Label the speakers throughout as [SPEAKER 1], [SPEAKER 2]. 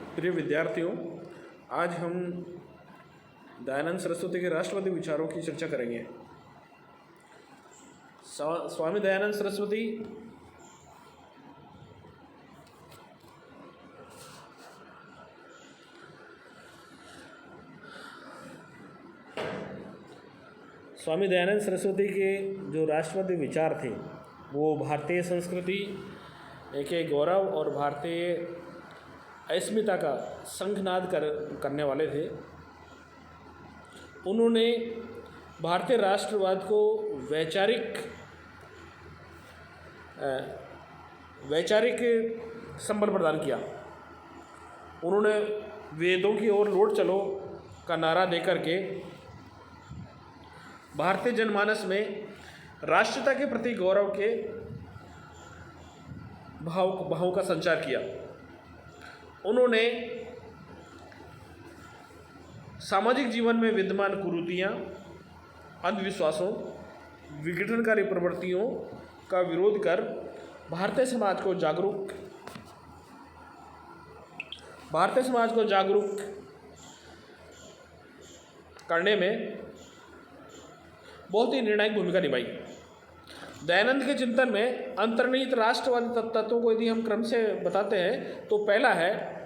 [SPEAKER 1] प्रिय विद्यार्थियों, आज हम दयानंद सरस्वती के राष्ट्रवादी विचारों की चर्चा करेंगे। स्वामी दयानंद सरस्वती के जो राष्ट्रवादी विचार थे वो भारतीय संस्कृति के गौरव और भारतीय अस्मिता का शंखनाद करने वाले थे। उन्होंने भारतीय राष्ट्रवाद को वैचारिक संबल प्रदान किया। उन्होंने वेदों की ओर लौट चलो का नारा देकर के भारतीय जनमानस में राष्ट्रीयता के प्रति गौरव के भावों का संचार किया। उन्होंने सामाजिक जीवन में विद्यमान कुरीतियाँ, अंधविश्वासों, विघटनकारी प्रवृत्तियों का विरोध कर भारतीय समाज को जागरूक करने में बहुत ही निर्णायक भूमिका निभाई। दयानंद के चिंतन में अंतर्निहित राष्ट्रवादी तत्वों को यदि हम क्रम से बताते हैं तो पहला है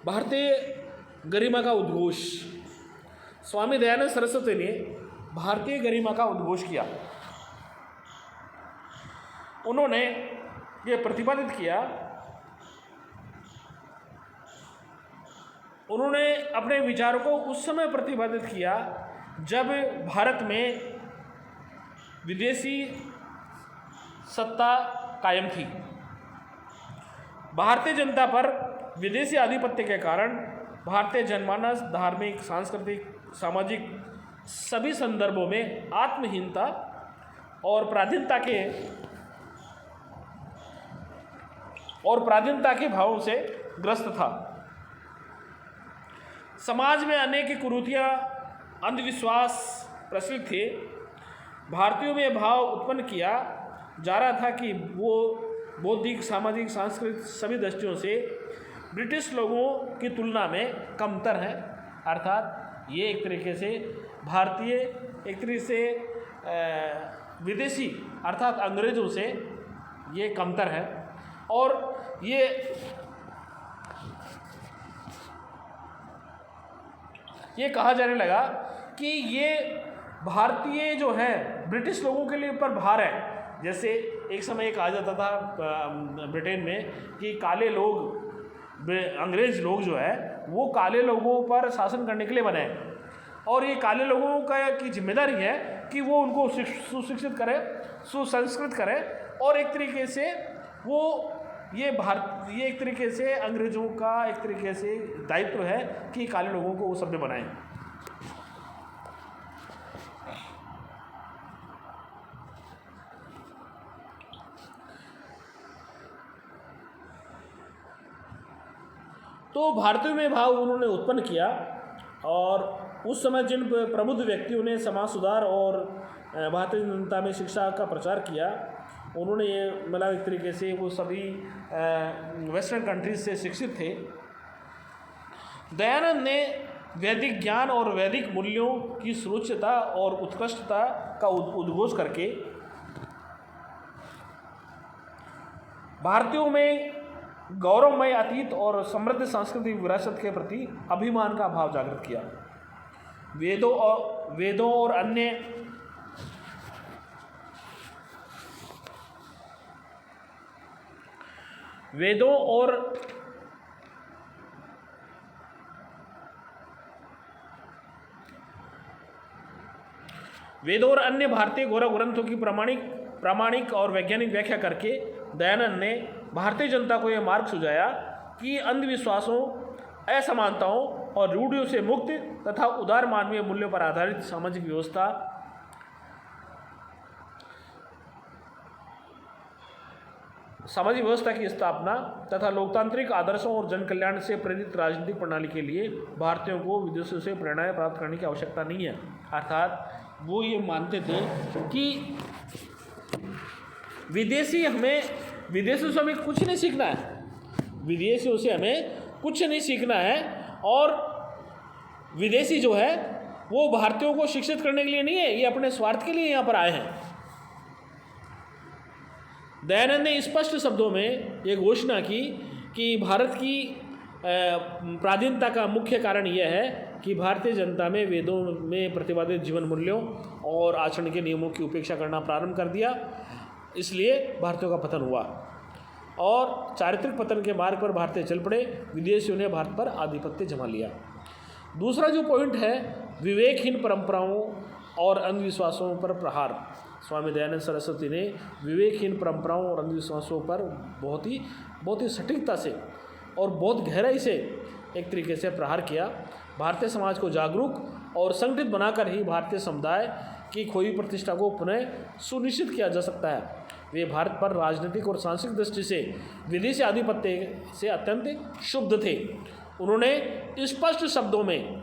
[SPEAKER 1] भारतीय गरिमा का उद्घोष। स्वामी दयानंद सरस्वती ने भारतीय गरिमा का उद्घोष किया। उन्होंने ये प्रतिपादित किया, उन्होंने अपने विचारों को उस समय प्रतिपादित किया जब भारत में विदेशी सत्ता कायम थी। भारतीय जनता पर विदेशी आधिपत्य के कारण भारतीय जनमानस धार्मिक, सांस्कृतिक, सामाजिक सभी संदर्भों में आत्महीनता और पराधीनता के भावों से ग्रस्त था। समाज में अनेक कुरीतियाँ, अंधविश्वास प्रचलित थे। भारतीयों में भाव उत्पन्न किया जा रहा था कि वो बौद्धिक, सामाजिक, सांस्कृतिक सभी दृष्टियों से ब्रिटिश लोगों की तुलना में कमतर हैं। अर्थात ये एक तरीके से भारतीय, एक तरीके से विदेशी अर्थात अंग्रेज़ों से ये कमतर है। और ये कहा जाने लगा कि ये भारतीय जो है ब्रिटिश लोगों के लिए ऊपर भार है। जैसे एक समय कहा जाता था ब्रिटेन में कि काले लोग, अंग्रेज लोग जो है वो काले लोगों पर शासन करने के लिए बने हैं और ये काले लोगों की जिम्मेदारी है कि वो उनको सुशिक्षित करें, सुसंस्कृत करें और एक तरीके से ये एक तरीके से अंग्रेज़ों का एक तरीके से दायित्व है कि काले लोगों को वो सभ्य बनाएं। तो भारतीयों में भाव उन्होंने उत्पन्न किया और उस समय जिन प्रबुद्ध व्यक्तियों ने समाज सुधार और भारतीय जनता में शिक्षा का प्रचार किया, उन्होंने ये मतलब एक तरीके से वो सभी वेस्टर्न कंट्रीज से शिक्षित थे। दयानंद ने वैदिक ज्ञान और वैदिक मूल्यों की सर्वोच्चता और उत्कृष्टता का उद्घोष करके भारतीयों में गौरवमय अतीत और समृद्ध सांस्कृतिक विरासत के प्रति अभिमान का भाव जागृत किया। वेदों और अन्य भारतीय गौरव ग्रंथों की प्रामाणिक और वैज्ञानिक व्याख्या करके दयानंद ने भारतीय जनता को यह मार्ग सुझाया कि अंधविश्वासों, असमानताओं और रूढ़ियों से मुक्त तथा उदार मानवीय मूल्यों पर आधारित सामाजिक व्यवस्था की स्थापना तथा लोकतांत्रिक आदर्शों और जन कल्याण से प्रेरित राजनीतिक प्रणाली के लिए भारतीयों को विदेशों से प्रेरणाएं प्राप्त करने की आवश्यकता नहीं है। अर्थात वो ये मानते थे कि विदेशियों से हमें कुछ नहीं सीखना है, विदेशियों से हमें कुछ नहीं सीखना है, और विदेशी जो है वो भारतीयों को शिक्षित करने के लिए नहीं है, ये अपने स्वार्थ के लिए यहाँ पर आए हैं। दयानंद ने स्पष्ट शब्दों में ये घोषणा की कि भारत की प्राधीनता का मुख्य कारण यह है कि भारतीय जनता में वेदों में प्रतिपादित जीवन मूल्यों और आचरण के नियमों की उपेक्षा करना प्रारंभ कर दिया, इसलिए भारतीयों का पतन हुआ और चारित्रिक पतन के मार्ग पर भारतीय चल पड़े। विदेशियों ने भारत पर आधिपत्य जमा लिया। दूसरा जो पॉइंट है, विवेकहीन परंपराओं और अंधविश्वासों पर प्रहार। स्वामी दयानंद सरस्वती ने विवेकहीन परंपराओं और अंधविश्वासों पर बहुत ही सटीकता से और बहुत गहराई से एक तरीके से प्रहार किया। भारतीय समाज को जागरूक और संगठित बनाकर ही भारतीय समुदाय की खोई प्रतिष्ठा को पुनः सुनिश्चित किया जा सकता है। वे भारत पर राजनीतिक और सांस्कृतिक दृष्टि से विदेशी आधिपत्य से अत्यंत क्षुब्ध थे। उन्होंने स्पष्ट शब्दों में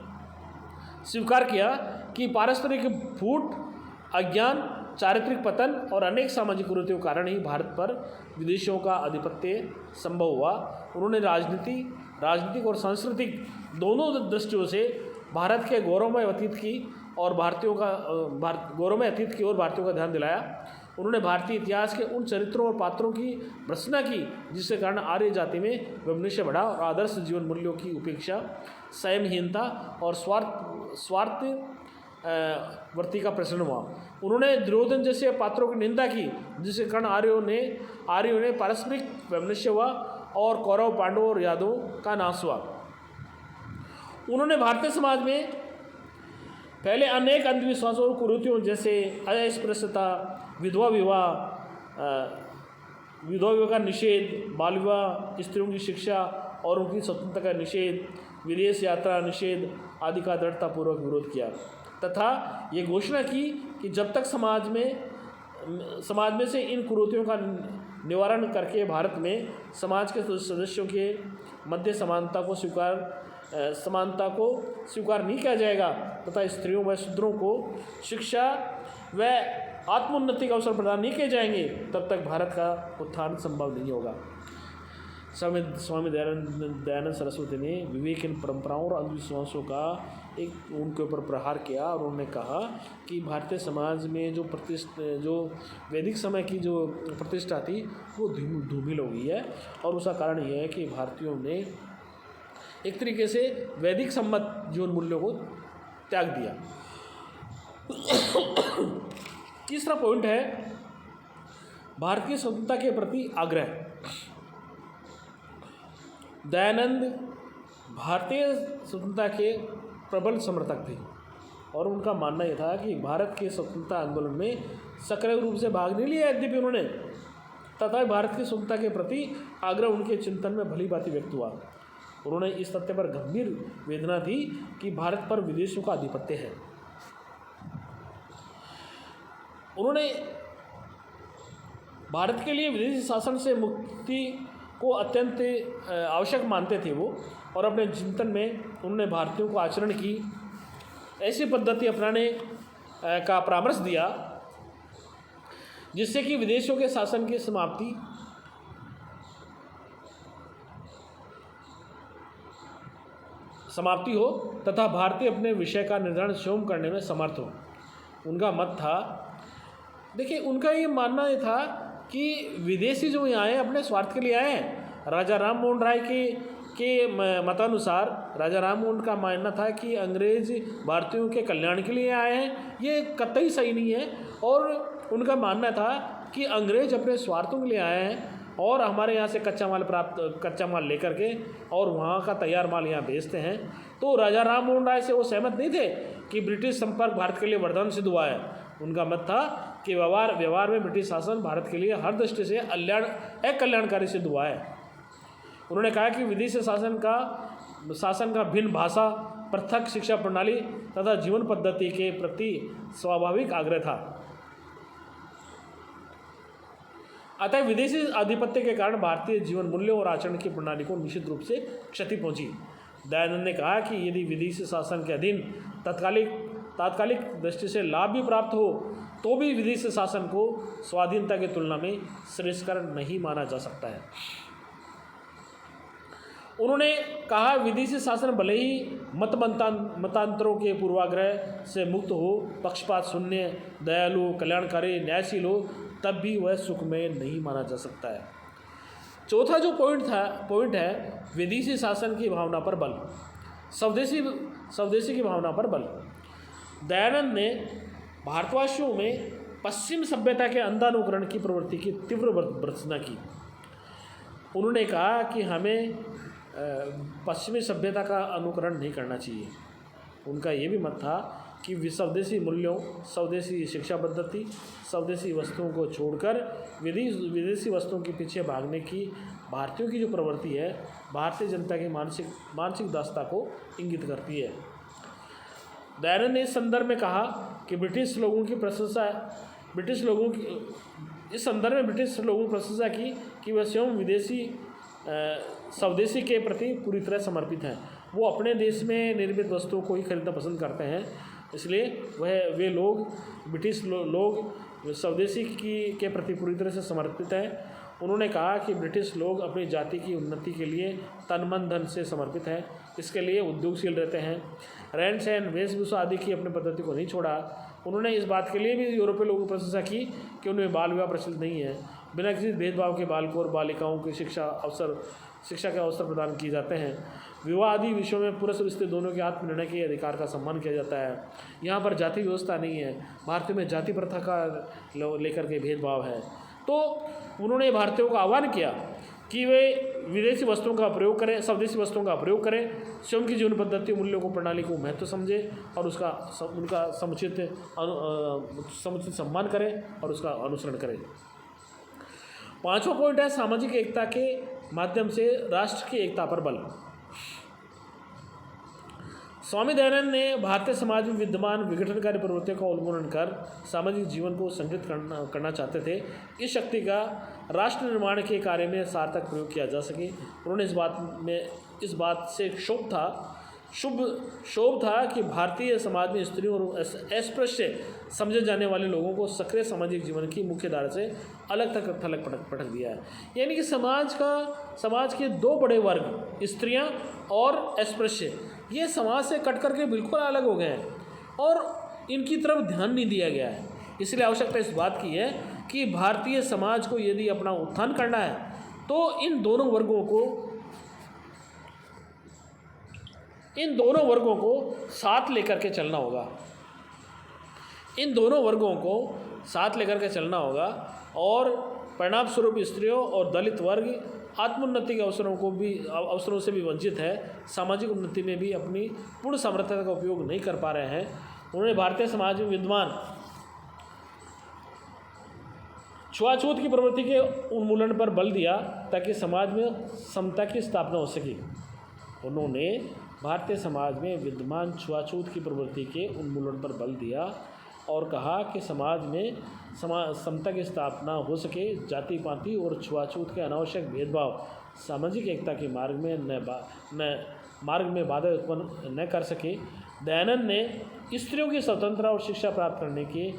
[SPEAKER 1] स्वीकार किया कि पारस्परिक फूट, अज्ञान, चारित्रिक पतन और अनेक सामाजिक कुरीतियों के कारण ही भारत पर विदेशियों का आधिपत्य संभव हुआ। उन्होंने राजनीतिक और सांस्कृतिक दोनों दृष्टियों से भारत के गौरवमय अतीत की ओर भारतीयों का ध्यान दिलाया। उन्होंने भारतीय इतिहास के उन चरित्रों और पात्रों की भर्त्सना की जिसके कारण आर्य जाति में वैमनस्य बढ़ा और आदर्श जीवन मूल्यों की उपेक्षा, संयमहीनता और स्वार्थवर्ती का प्रसरण हुआ। उन्होंने दुर्योधन जैसे पात्रों की निंदा की जिसके कारण आर्यों ने पारस्परिक वैमनस्य हुआ और कौरव, पांडवों और यादवों का नाश हुआ। उन्होंने भारतीय समाज में पहले अनेक अंधविश्वासों और कुरीतियों जैसे अस्पृश्यता, विधवा विवाह का निषेध, बाल विवाह, स्त्रियों की शिक्षा और उनकी स्वतंत्रता का निषेध, विदेश यात्रा निषेध आदि का दृढ़तापूर्वक विरोध किया तथा ये घोषणा की कि जब तक समाज में से इन कुरीतियों का निवारण करके भारत में समाज के सदस्यों के मध्य समानता को स्वीकार नहीं किया जाएगा तथा स्त्रियों व शूद्रों को शिक्षा व आत्मोन्नति का अवसर प्रदान नहीं किए जाएंगे, तब तक भारत का उत्थान संभव नहीं होगा। स्वामी दयानंद सरस्वती ने विवेकहीन परंपराओं और अंधविश्वासों का उनके ऊपर प्रहार किया और उन्होंने कहा कि भारतीय समाज में जो वैदिक समय की जो प्रतिष्ठा थी वो धूमिल हो गई है और उसका कारण यह है कि भारतीयों ने एक तरीके से वैदिक सम्मत जीवन मूल्यों को त्याग दिया। तीसरा पॉइंट है भारतीय स्वतंत्रता के प्रति आग्रह। दयानंद भारतीय स्वतंत्रता के प्रबल समर्थक थे और उनका मानना यह था कि भारत के स्वतंत्रता आंदोलन में सक्रिय रूप से भाग नहीं लिया यद्यपि उन्होंने, तथा भारत की स्वतंत्रता के प्रति आग्रह उनके चिंतन में भली भांति व्यक्त हुआ। उन्होंने इस तथ्य पर गंभीर वेदना दी कि भारत पर विदेशियों का आधिपत्य है। उन्होंने भारत के लिए विदेशी शासन से मुक्ति को अत्यंत आवश्यक मानते थे वो, और अपने चिंतन में उन्होंने भारतीयों को आचरण की ऐसी पद्धति अपनाने का परामर्श दिया जिससे कि विदेशियों के शासन की समाप्ति हो तथा भारतीय अपने विषय का निर्धारण स्वयं करने में समर्थ हो। उनका मत था, देखिए उनका ये मानना ये था कि विदेशी जो यहाँ आए अपने स्वार्थ के लिए आए हैं। राजा राम मोहन राय के मतानुसार राजा राम मोहन का मानना था कि अंग्रेज भारतीयों के कल्याण के लिए आए हैं, ये कतई सही नहीं है। और उनका मानना था कि अंग्रेज अपने स्वार्थों के लिए आए हैं और हमारे यहाँ से कच्चा माल लेकर के और वहाँ का तैयार माल यहाँ बेचते हैं। तो राजा राम मोहन राय से वो सहमत नहीं थे कि ब्रिटिश संपर्क भारत के लिए वरदान सिद्ध हुआ है। उनका मत था कि व्यवहार में ब्रिटिश शासन भारत के लिए हर दृष्टि से अकल्याणकारी सिद्ध हुआ है। उन्होंने कहा कि विदेशी शासन का भिन्न भाषा, पृथक शिक्षा प्रणाली तथा जीवन पद्धति के प्रति स्वाभाविक आग्रह था। अतः विदेशी आधिपत्य के कारण भारतीय जीवन मूल्यों और आचरण की प्रणाली को निश्चित रूप से क्षति पहुंची। दयानंद ने कहा कि यदि विदेशी शासन के अधीन तात्कालिक दृष्टि से लाभ भी प्राप्त हो तो भी विदेशी शासन को स्वाधीनता की तुलना में श्रेष्ठकर नहीं माना जा सकता है। उन्होंने कहा विदेशी शासन भले ही मतांतरों के पूर्वाग्रह से मुक्त हो, पक्षपात शून्य, दयालु, कल्याणकारी, न्यायशील हो, तब भी वह सुखमय नहीं माना जा सकता है। चौथा जो पॉइंट है विदेशी शासन की भावना पर बल, स्वदेशी की भावना पर बल। दयानंद ने भारतवासियों में पश्चिम सभ्यता के अंधानुकरण की प्रवृत्ति की तीव्र भर्त्सना की। उन्होंने कहा कि हमें पश्चिमी सभ्यता का अनुकरण नहीं करना चाहिए। उनका ये भी मत था कि स्वदेशी मूल्यों, स्वदेशी शिक्षा पद्धति, स्वदेशी वस्तुओं को छोड़कर विदेशी वस्तुओं के पीछे भागने की भारतीयों की जो प्रवृत्ति है, भारतीय जनता की मानसिक दास्ता को इंगित करती है। दयानंद ने इस संदर्भ में कहा कि ब्रिटिश लोगों की प्रशंसा की कि वह स्वयं स्वदेशी के प्रति पूरी तरह समर्पित हैं। वो अपने देश में निर्मित वस्तुओं को ही खरीदना पसंद करते हैं, इसलिए वे लोग ब्रिटिश लोग स्वदेशी के प्रति पूरी तरह से समर्पित हैं। उन्होंने कहा कि ब्रिटिश लोग अपनी जाति की उन्नति के लिए तन मन धन से समर्पित हैं, इसके लिए उद्योगशील रहते हैं, रहन सहन, वेशभूषा आदि की अपनी पद्धति को नहीं छोड़ा। उन्होंने इस बात के लिए भी यूरोपीय लोगों की प्रशंसा की कि उनमें बाल विवाह प्रचलित नहीं है, बिना किसी भेदभाव के बालकों और बालिकाओं की शिक्षा के अवसर प्रदान किए जाते हैं। विवाह आदि विषयों में पुरुष और स्त्री दोनों के आत्मनिर्णय के अधिकार का सम्मान किया जाता है। यहाँ पर जाति व्यवस्था नहीं है, भारतीय में जाति प्रथा का लेकर के भेदभाव है। तो उन्होंने भारतीयों का आह्वान किया कि वे विदेशी वस्तुओं का प्रयोग करें, स्वदेशी वस्तुओं का प्रयोग करें, स्वयं की जीवन पद्धति, मूल्यों को, प्रणाली को महत्व समझें और उनका समुचित सम्मान करें और उसका अनुसरण करें। पांचवा पॉइंट है सामाजिक एकता के माध्यम से राष्ट्र की एकता पर बल। स्वामी दयानंद ने भारतीय समाज में विद्यमान विघटनकारी प्रवृत्तियों का उन्मूलन कर सामाजिक जीवन को संगठित करना चाहते थे। इस शक्ति का राष्ट्र निर्माण के कार्य में सार्थक प्रयोग किया जा सके। उन्होंने इस बात से शोभ था कि भारतीय समाज में स्त्रियों और अस्पृश्य समझे जाने वाले लोगों को सक्रिय सामाजिक जीवन की मुख्य धारा से अलग थलग पटक दिया है। यानी कि समाज के दो बड़े वर्ग, स्त्रियां और अस्पृश्य, ये समाज से कट करके बिल्कुल अलग हो गए हैं और इनकी तरफ ध्यान नहीं दिया गया है। इसलिए आवश्यकता इस बात की है कि भारतीय समाज को यदि अपना उत्थान करना है तो इन दोनों वर्गों को साथ लेकर के चलना होगा। और परिणाम स्वरूप स्त्रियों और दलित वर्ग आत्मोन्नति के अवसरों से भी वंचित है, सामाजिक उन्नति में भी अपनी पूर्ण सामर्थ्यता का उपयोग नहीं कर पा रहे हैं। उन्होंने भारतीय समाज में विद्यमान छुआछूत की प्रवृत्ति के उन्मूलन पर बल दिया ताकि समाज में समता की स्थापना हो सके। उन्होंने भारतीय समाज में विद्यमान छुआछूत की प्रवृत्ति के उन्मूलन पर बल दिया और कहा कि समाज में समता की स्थापना हो सके। जाति पाति और छुआछूत के अनावश्यक भेदभाव सामाजिक एकता के मार्ग में बाधा उत्पन्न न कर सके। दयानंद ने स्त्रियों की स्वतंत्रता और शिक्षा प्राप्त करने के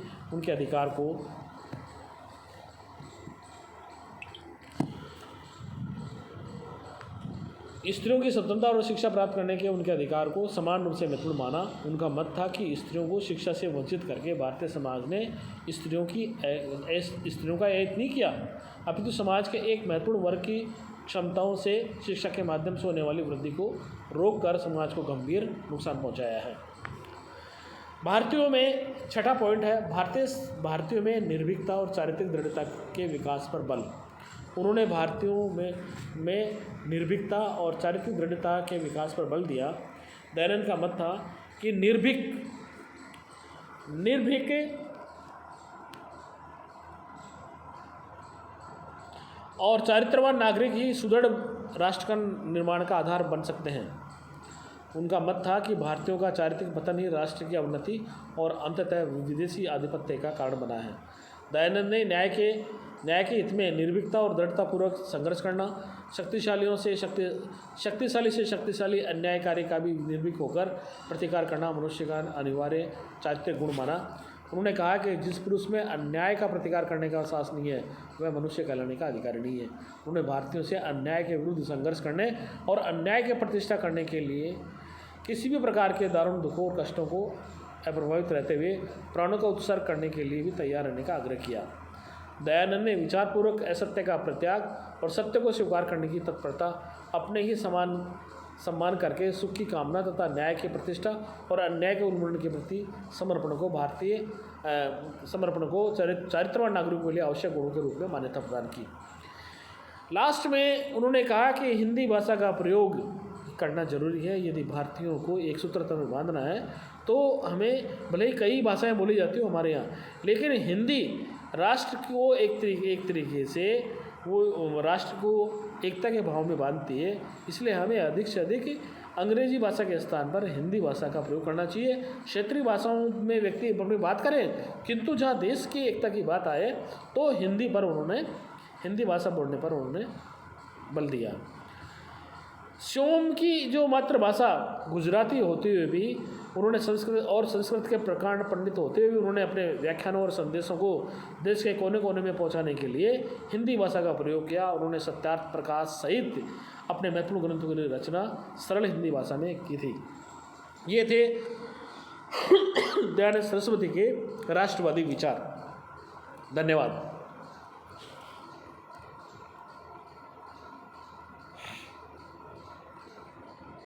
[SPEAKER 1] उनके अधिकार को समान रूप से महत्वपूर्ण माना। उनका मत था कि स्त्रियों को शिक्षा से वंचित करके भारतीय समाज ने स्त्रियों का एहत नहीं किया, अपितु समाज के एक महत्वपूर्ण वर्ग की क्षमताओं से शिक्षा के माध्यम से होने वाली वृद्धि को रोककर समाज को गंभीर नुकसान पहुंचाया है। भारतीयों में छठा पॉइंट है भारतीयों में निर्भीकता और चारित्रिक दृढ़ता के विकास पर बल। उन्होंने भारतीयों में निर्भीकता और चारित्रिक दृढ़ता के विकास पर बल दिया। दयानंद का मत था कि निर्भीक और चारित्रवान नागरिक ही सुदृढ़ राष्ट्र का निर्माण का आधार बन सकते हैं। उनका मत था कि भारतीयों का चारित्रिक पतन ही राष्ट्र की अवनति और अंततः विदेशी आधिपत्य का कारण बना है। दयानंद ने न्याय के हित में निर्भीकता और दृढ़तापूर्वक संघर्ष करना, शक्तिशाली से शक्तिशाली अन्यायकारी का भी निर्भीक होकर प्रतिकार करना मनुष्य का अनिवार्य चारित्रिक गुण माना। उन्होंने कहा कि जिस पुरुष में अन्याय का प्रतिकार करने का साहस नहीं है वह मनुष्य कहलाने का अधिकारी नहीं है। उन्होंने भारतीयों से अन्याय के विरुद्ध संघर्ष करने और अन्याय की प्रतिष्ठा करने के लिए किसी भी प्रकार के दारुण दुखों और कष्टों को अप्रभावित रहते हुए प्राणों का उत्सर्ग करने के लिए भी तैयार रहने का आग्रह किया। दयानंद ने विचारपूर्वक असत्य का प्रत्याग और सत्य को स्वीकार करने की तत्परता, अपने ही सम्मान करके सुख की कामना तथा न्याय की प्रतिष्ठा और अन्याय के उन्मूलन के प्रति समर्पण को चारित्रवान नागरिकों के लिए आवश्यक गुणों के रूप में मान्यता प्रदान की। लास्ट में उन्होंने कहा कि हिंदी भाषा का प्रयोग करना जरूरी है। यदि भारतीयों को एक सूत्रता में बांधना है तो हमें, भले ही कई भाषाएं बोली जाती हो हमारे यहाँ, लेकिन हिंदी राष्ट्र को एक तरीके से वो राष्ट्र को एकता के भाव में बांधती है। इसलिए हमें अधिक से अधिक अंग्रेजी भाषा के स्थान पर हिंदी भाषा का प्रयोग करना चाहिए। क्षेत्रीय भाषाओं में व्यक्ति अपनी बात करें, किंतु जहाँ देश की एकता की बात आए तो हिंदी भाषा बोलने पर उन्होंने बल दिया। श्योम की जो मातृभाषा गुजराती होते हुए भी उन्होंने संस्कृत के प्रकांड पंडित होते हुए भी उन्होंने अपने व्याख्यानों और संदेशों को देश के कोने कोने में पहुंचाने के लिए हिंदी भाषा का प्रयोग किया। उन्होंने सत्यार्थ प्रकाश सहित अपने महत्वपूर्ण ग्रंथों की रचना सरल हिंदी भाषा में की थी। ये थे दयानंद सरस्वती के राष्ट्रवादी विचार। धन्यवाद।